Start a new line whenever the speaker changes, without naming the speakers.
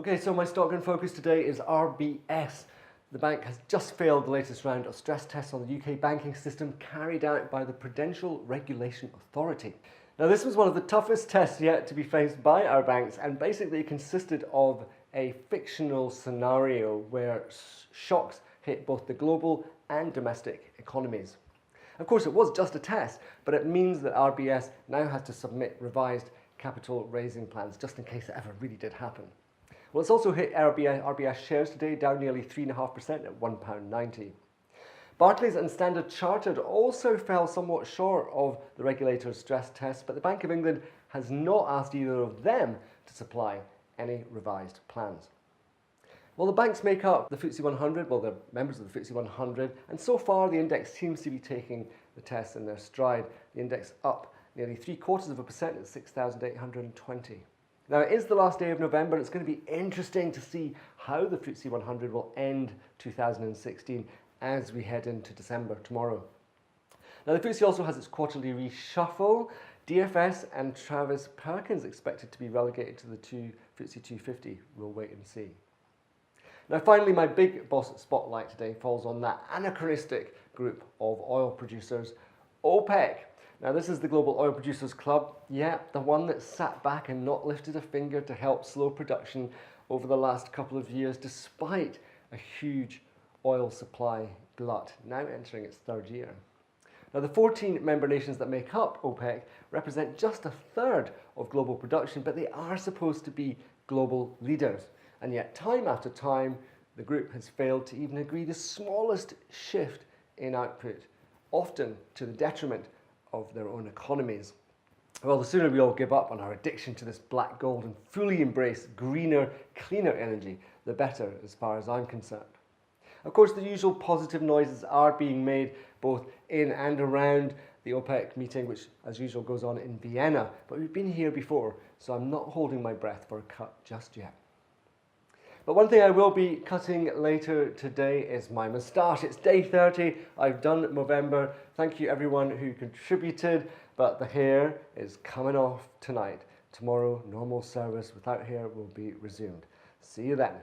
Okay, so my stock in focus today is RBS. The bank has just failed the latest round of stress tests on the UK banking system carried out by the Prudential Regulation Authority. Now, this was one of the toughest tests yet to be faced by our banks, and basically it consisted of a fictional scenario where shocks hit both the global and domestic economies. Of course, it was just a test, but it means that RBS now has to submit revised capital raising plans just in case it ever really did happen. Well, it's also hit RBS shares today, down nearly 3.5% at £1.90. Barclays and Standard Chartered also fell somewhat short of the regulator's stress test, but the Bank of England has not asked either of them to supply any revised plans. Well, the banks make up the FTSE 100, well, they're members of the FTSE 100, and so far the index seems to be taking the test in their stride. The index up nearly 0.75% at 6,820. Now, it is the last day of November, and it's going to be interesting to see how the FTSE 100 will end 2016 as we head into December tomorrow. Now, the FTSE also has its quarterly reshuffle. DFS and Travis Perkins expected to be relegated to the FTSE 250. We'll wait and see. Now, finally, my big boss spotlight today falls on that anachronistic group of oil producers, OPEC. Now, this is the Global Oil Producers Club, the one that sat back and not lifted a finger to help slow production over the last couple of years, despite a huge oil supply glut, now entering its third year. Now, the 14 member nations that make up OPEC represent just a third of global production, but they are supposed to be global leaders. And yet, time after time, the group has failed to even agree the smallest shift in output, often to the detriment of their own economies. Well, the sooner we all give up on our addiction to this black gold and fully embrace greener, cleaner energy, the better as far as I'm concerned. Of course, the usual positive noises are being made both in and around the OPEC meeting, which as usual goes on in Vienna, but we've been here before, so I'm not holding my breath for a cut just yet. But one thing I will be cutting later today is my moustache. It's day 30. I've done Movember. Thank you everyone who contributed, but the hair is coming off tonight. Tomorrow, normal service without hair will be resumed. See you then.